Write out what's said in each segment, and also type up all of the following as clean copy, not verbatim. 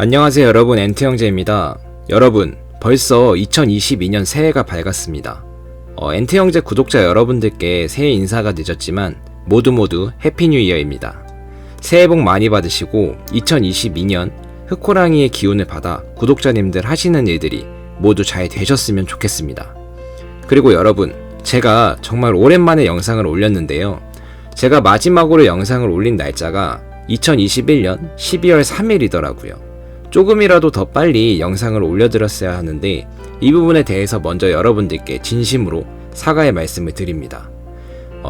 안녕하세요 여러분, 엔트형제입니다. 여러분, 벌써 2022년 새해가 밝았습니다. 엔트형제 구독자 여러분들께 새해 인사가 늦었지만 모두 해피 뉴 이어입니다. 새해 복 많이 받으시고 2022년 흑호랑이의 기운을 받아 구독자님들 하시는 일들이 모두 잘 되셨으면 좋겠습니다. 그리고 여러분, 제가 정말 오랜만에 영상을 올렸는데요. 제가 마지막으로 영상을 올린 날짜가 2021년 12월 3일이더라고요. 조금이라도 더 빨리 영상을 올려드렸어야 하는데 이 부분에 대해서 먼저 여러분들께 진심으로 사과의 말씀을 드립니다.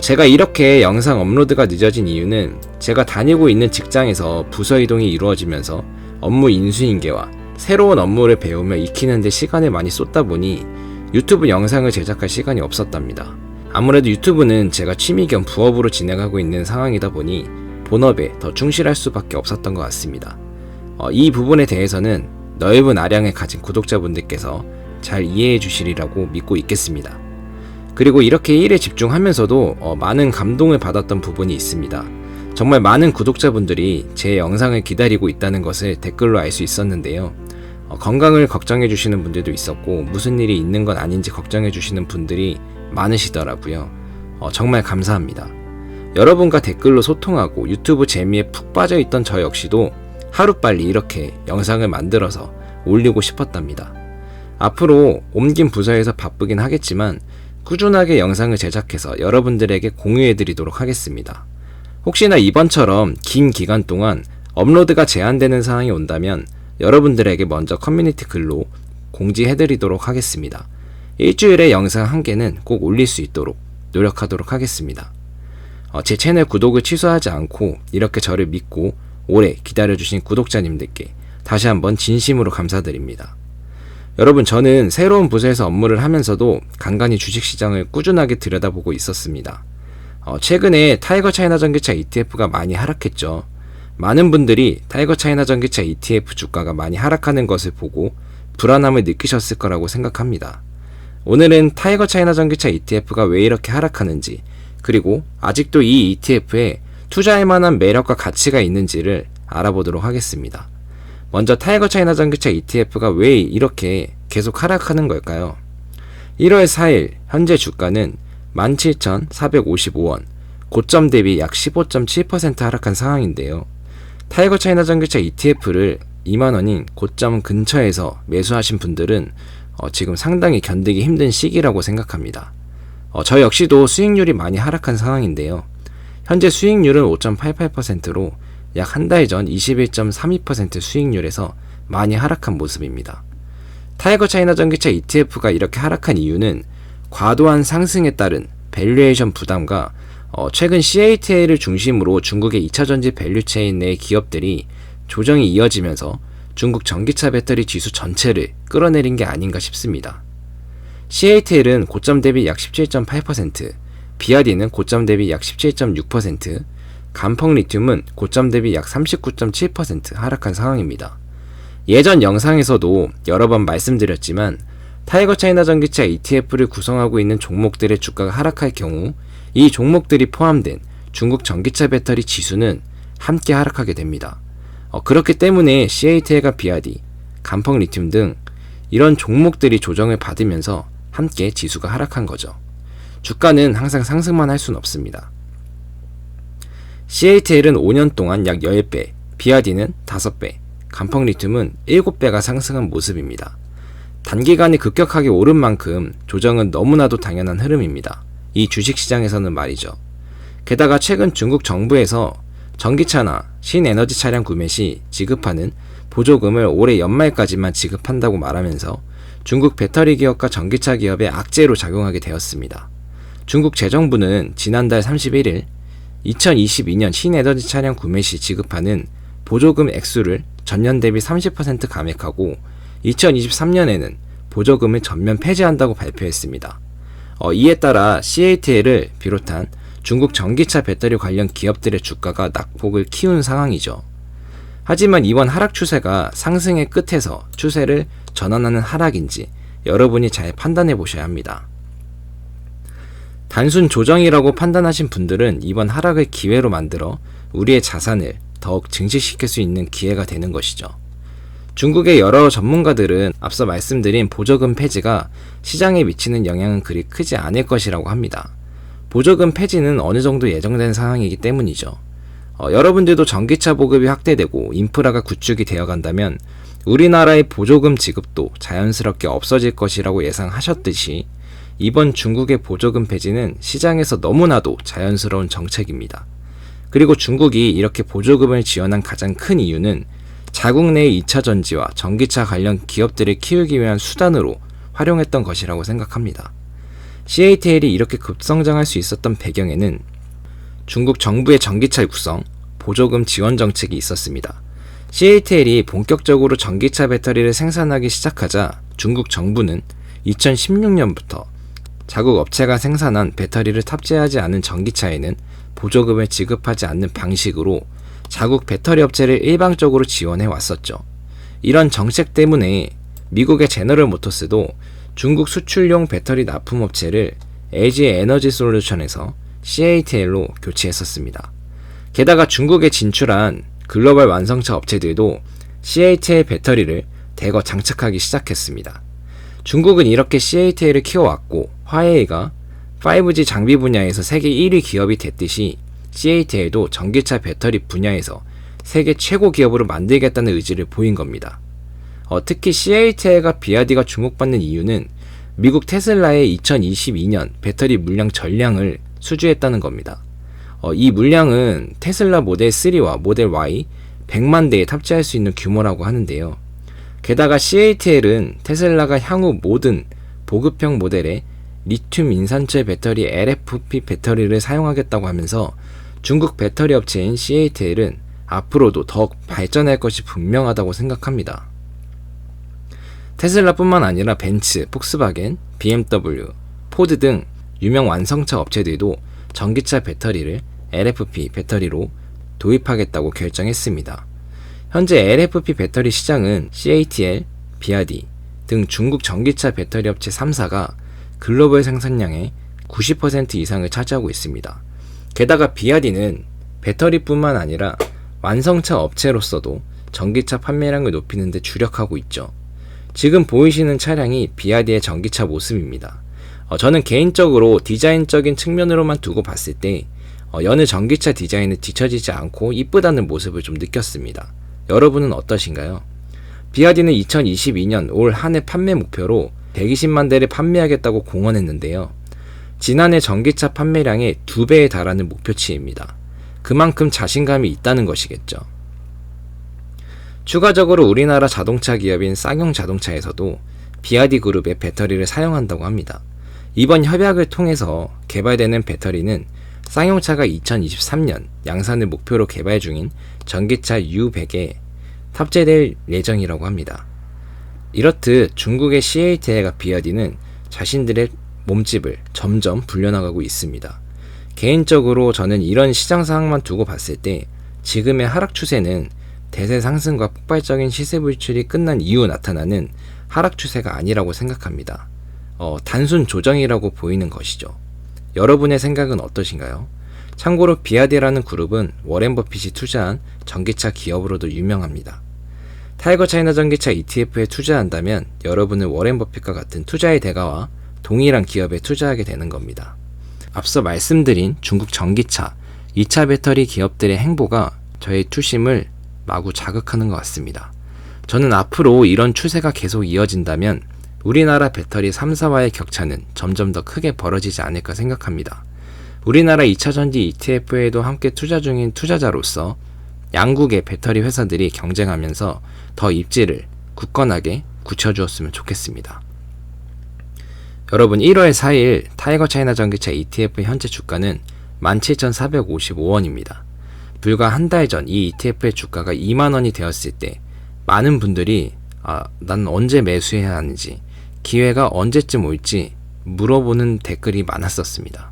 제가 이렇게 영상 업로드가 늦어진 이유는 제가 다니고 있는 직장에서 부서 이동이 이루어지면서 업무 인수인계와 새로운 업무를 배우며 익히는 데 시간을 많이 쏟다 보니 유튜브 영상을 제작할 시간이 없었답니다. 아무래도 유튜브는 제가 취미 겸 부업으로 진행하고 있는 상황이다 보니 본업에 더 충실할 수밖에 없었던 것 같습니다. 이 부분에 대해서는 넓은 아량을 가진 구독자분들께서 잘 이해해 주시리라고 믿고 있겠습니다. 그리고 이렇게 일에 집중하면서도 많은 감동을 받았던 부분이 있습니다. 정말 많은 구독자분들이 제 영상을 기다리고 있다는 것을 댓글로 알 수 있었는데요. 건강을 걱정해 주시는 분들도 있었고 무슨 일이 있는 건 아닌지 걱정해 주시는 분들이 많으시더라고요. 정말 감사합니다. 여러분과 댓글로 소통하고 유튜브 재미에 푹 빠져있던 저 역시도 하루빨리 이렇게 영상을 만들어서 올리고 싶었답니다. 앞으로 옮긴 부서에서 바쁘긴 하겠지만 꾸준하게 영상을 제작해서 여러분들에게 공유해드리도록 하겠습니다. 혹시나 이번처럼 긴 기간 동안 업로드가 제한되는 상황이 온다면 여러분들에게 먼저 커뮤니티 글로 공지해드리도록 하겠습니다. 일주일에 영상 1개는 꼭 올릴 수 있도록 노력하도록 하겠습니다. 제 채널 구독을 취소하지 않고 이렇게 저를 믿고 오래 기다려주신 구독자님들께 다시 한번 진심으로 감사드립니다. 여러분, 저는 새로운 부서에서 업무를 하면서도 간간히 주식시장을 꾸준하게 들여다보고 있었습니다. 최근에 타이거 차이나 전기차 ETF가 많이 하락했죠. 많은 분들이 타이거 차이나 전기차 ETF 주가가 많이 하락하는 것을 보고 불안함을 느끼셨을 거라고 생각합니다. 오늘은 타이거 차이나 전기차 ETF가 왜 이렇게 하락하는지, 그리고 아직도 이 ETF에 투자할 만한 매력과 가치가 있는지를 알아보도록 하겠습니다. 먼저 타이거 차이나 전기차 ETF가 왜 이렇게 계속 하락하는 걸까요? 1월 4일 현재 주가는 17,455원, 고점 대비 약 15.7% 하락한 상황인데요. 타이거 차이나 전기차 ETF를 2만원인 고점 근처에서 매수하신 분들은 지금 상당히 견디기 힘든 시기라고 생각합니다. 저 역시도 수익률이 많이 하락한 상황인데요. 현재 수익률은 5.88%로 약 한 달 전 21.32% 수익률에서 많이 하락한 모습입니다. 타이거 차이나 전기차 ETF가 이렇게 하락한 이유는 과도한 상승에 따른 밸류에이션 부담과 최근 CATL을 중심으로 중국의 2차전지 밸류체인 내 기업들이 조정이 이어지면서 중국 전기차 배터리 지수 전체를 끌어내린 게 아닌가 싶습니다. CATL은 고점 대비 약 17.8%, 비아디는 고점 대비 약 17.6%, 간펑 리튬은 고점 대비 약 39.7% 하락한 상황입니다. 예전 영상에서도 여러 번 말씀드렸지만 타이거 차이나 전기차 ETF를 구성하고 있는 종목들의 주가가 하락할 경우 이 종목들이 포함된 중국 전기차 배터리 지수는 함께 하락하게 됩니다. 그렇기 때문에 CATL과 비아디, 간펑 리튬 등 이런 종목들이 조정을 받으면서 함께 지수가 하락한 거죠. 주가는 항상 상승만 할 수는 없습니다. CATL은 5년 동안 약 10배, 비아디는 5배, 간펑 리튬은 7배가 상승한 모습입니다. 단기간에 급격하게 오른 만큼 조정은 너무나도 당연한 흐름입니다. 이 주식시장에서는 말이죠. 게다가 최근 중국 정부에서 전기차나 신에너지 차량 구매 시 지급하는 보조금을 올해 연말까지만 지급한다고 말하면서 중국 배터리 기업과 전기차 기업에 악재로 작용하게 되었습니다. 중국 재정부는 지난달 31일 2022년 신에너지 차량 구매 시 지급하는 보조금 액수를 전년 대비 30% 감액하고 2023년에는 보조금을 전면 폐지한다고 발표했습니다. 이에 따라 CATL을 비롯한 중국 전기차 배터리 관련 기업들의 주가가 낙폭을 키운 상황이죠. 하지만 이번 하락 추세가 상승의 끝에서 추세를 전환하는 하락인지 여러분이 잘 판단해 보셔야 합니다. 단순 조정이라고 판단하신 분들은 이번 하락을 기회로 만들어 우리의 자산을 더욱 증식시킬 수 있는 기회가 되는 것이죠. 중국의 여러 전문가들은 앞서 말씀드린 보조금 폐지가 시장에 미치는 영향은 그리 크지 않을 것이라고 합니다. 보조금 폐지는 어느 정도 예정된 상황이기 때문이죠. 여러분들도 전기차 보급이 확대되고 인프라가 구축이 되어간다면 우리나라의 보조금 지급도 자연스럽게 없어질 것이라고 예상하셨듯이 이번 중국의 보조금 폐지는 시장에서 너무나도 자연스러운 정책입니다. 그리고 중국이 이렇게 보조금을 지원한 가장 큰 이유는 자국 내의 2차 전지와 전기차 관련 기업들을 키우기 위한 수단으로 활용했던 것이라고 생각합니다. CATL이 이렇게 급성장할 수 있었던 배경에는 중국 정부의 전기차 육성, 보조금 지원 정책이 있었습니다. CATL이 본격적으로 전기차 배터리를 생산하기 시작하자 중국 정부는 2016년부터 자국 업체가 생산한 배터리를 탑재하지 않은 전기차에는 보조금을 지급하지 않는 방식으로 자국 배터리 업체를 일방적으로 지원해 왔었죠. 이런 정책 때문에 미국의 제너럴 모터스도 중국 수출용 배터리 납품 업체를 LG 에너지 솔루션에서 CATL로 교체했었습니다. 게다가 중국에 진출한 글로벌 완성차 업체들도 CATL 배터리를 대거 장착하기 시작했습니다. 중국은 이렇게 CATL을 키워왔고 화웨이가 5G 장비 분야에서 세계 1위 기업이 됐듯이 CATL도 전기차 배터리 분야에서 세계 최고 기업으로 만들겠다는 의지를 보인 겁니다. 특히 CATL과 BYD가 주목받는 이유는 미국 테슬라의 2022년 배터리 물량 전량을 수주했다는 겁니다. 이 물량은 테슬라 모델 3와 모델 Y 100만 대에 탑재할 수 있는 규모라고 하는데요. 게다가 CATL은 테슬라가 향후 모든 보급형 모델에 리튬 인산철 배터리 LFP 배터리를 사용하겠다고 하면서 중국 배터리 업체인 CATL은 앞으로도 더욱 발전할 것이 분명하다고 생각합니다. 테슬라뿐만 아니라 벤츠, 폭스바겐, BMW, 포드 등 유명 완성차 업체들도 전기차 배터리를 LFP 배터리로 도입하겠다고 결정했습니다. 현재 LFP 배터리 시장은 CATL, BYD 등 중국 전기차 배터리 업체 3사가 글로벌 생산량의 90% 이상을 차지하고 있습니다. 게다가 BYD는 배터리뿐만 아니라 완성차 업체로서도 전기차 판매량을 높이는 데 주력하고 있죠. 지금 보이시는 차량이 BYD의 전기차 모습입니다. 저는 개인적으로 디자인적인 측면으로만 두고 봤을 때 여느 전기차 디자인에 뒤처지지 않고 이쁘다는 모습을 좀 느꼈습니다. 여러분은 어떠신가요? BYD는 2022년 올 한 해 판매 목표로 120만 대를 판매하겠다고 공언했는데요. 지난해 전기차 판매량의 2배에 달하는 목표치입니다. 그만큼 자신감이 있다는 것이겠죠. 추가적으로 우리나라 자동차 기업인 쌍용 자동차에서도 BYD 그룹의 배터리를 사용한다고 합니다. 이번 협약을 통해서 개발되는 배터리는 쌍용차가 2023년 양산을 목표로 개발 중인 전기차 U100에 탑재될 예정이라고 합니다. 이렇듯 중국의 CATL과 BYD는 자신들의 몸집을 점점 불려나가고 있습니다. 개인적으로 저는 이런 시장 상황만 두고 봤을 때 지금의 하락 추세는 대세 상승과 폭발적인 시세 불출이 끝난 이후 나타나는 하락 추세가 아니라고 생각합니다. 단순 조정이라고 보이는 것이죠. 여러분의 생각은 어떠신가요? 참고로 BYD라는 그룹은 워렌 버핏이 투자한 전기차 기업으로도 유명합니다. 타이거 차이나 전기차 ETF에 투자한다면 여러분은 워렌 버핏과 같은 투자의 대가와 동일한 기업에 투자하게 되는 겁니다. 앞서 말씀드린 중국 전기차, 2차 배터리 기업들의 행보가 저의 투심을 마구 자극하는 것 같습니다. 저는 앞으로 이런 추세가 계속 이어진다면 우리나라 배터리 3사와의 격차는 점점 더 크게 벌어지지 않을까 생각합니다. 우리나라 2차 전지 ETF에도 함께 투자 중인 투자자로서 양국의 배터리 회사들이 경쟁하면서 더 입지를 굳건하게 굳혀주었으면 좋겠습니다. 여러분, 1월 4일 타이거 차이나 전기차 ETF 현재 주가는 17,455원입니다. 불과 한 달 전 이 ETF의 주가가 2만원이 되었을 때 많은 분들이 난 언제 매수해야 하는지, 기회가 언제쯤 올지 물어보는 댓글이 많았었습니다.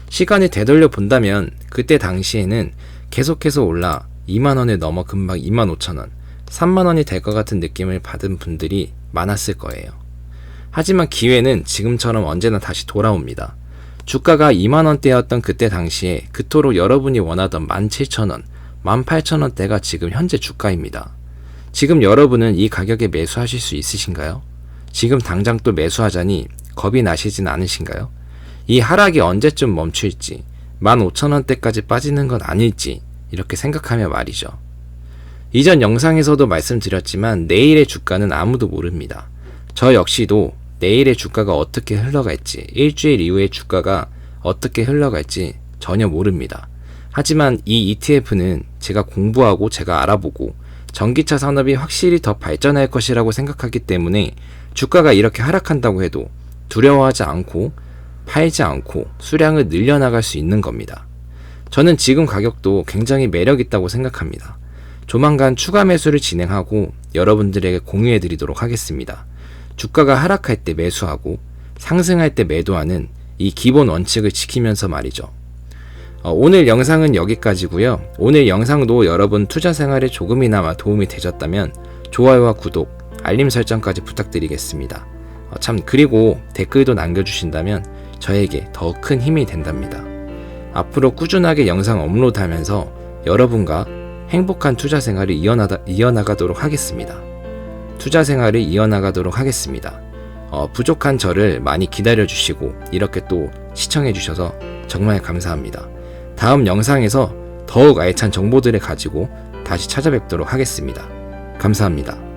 시간을 되돌려 본다면 그때 당시에는 계속해서 올라 2만원을 넘어 금방 25,000원, 3만원이 될 것 같은 느낌을 받은 분들이 많았을 거예요. 하지만 기회는 지금처럼 언제나 다시 돌아옵니다. 주가가 2만원대였던 그때 당시에 그토록 여러분이 원하던 17,000원, 18,000원대가 지금 현재 주가입니다. 지금 여러분은 이 가격에 매수하실 수 있으신가요? 지금 당장 또 매수하자니 겁이 나시진 않으신가요? 이 하락이 언제쯤 멈출지, 15,000원대까지 빠지는 건 아닐지 이렇게 생각하며 말이죠. 이전 영상에서도 말씀드렸지만 내일의 주가는 아무도 모릅니다. 저 역시도 내일의 주가가 어떻게 흘러갈지, 일주일 이후의 주가가 어떻게 흘러갈지 전혀 모릅니다. 하지만 이 ETF는 제가 공부하고 제가 알아보고 전기차 산업이 확실히 더 발전할 것이라고 생각하기 때문에 주가가 이렇게 하락한다고 해도 두려워하지 않고 팔지 않고 수량을 늘려나갈 수 있는 겁니다. 저는 지금 가격도 굉장히 매력 있다고 생각합니다. 조만간 추가 매수를 진행하고 여러분들에게 공유해 드리도록 하겠습니다. 주가가 하락할 때 매수하고 상승할 때 매도하는 이 기본 원칙을 지키면서 말이죠. 오늘 영상은 여기까지고요. 오늘 영상도 여러분 투자 생활에 조금이나마 도움이 되셨다면 좋아요와 구독, 알림 설정까지 부탁드리겠습니다. 그리고 댓글도 남겨주신다면 저에게 더 큰 힘이 된답니다. 앞으로 꾸준하게 영상 업로드하면서 여러분과 행복한 투자 생활을 이어나가도록 하겠습니다. 투자 생활을 이어나가도록 하겠습니다. 부족한 저를 많이 기다려주시고 이렇게 또 시청해주셔서 정말 감사합니다. 다음 영상에서 더욱 알찬 정보들을 가지고 다시 찾아뵙도록 하겠습니다. 감사합니다.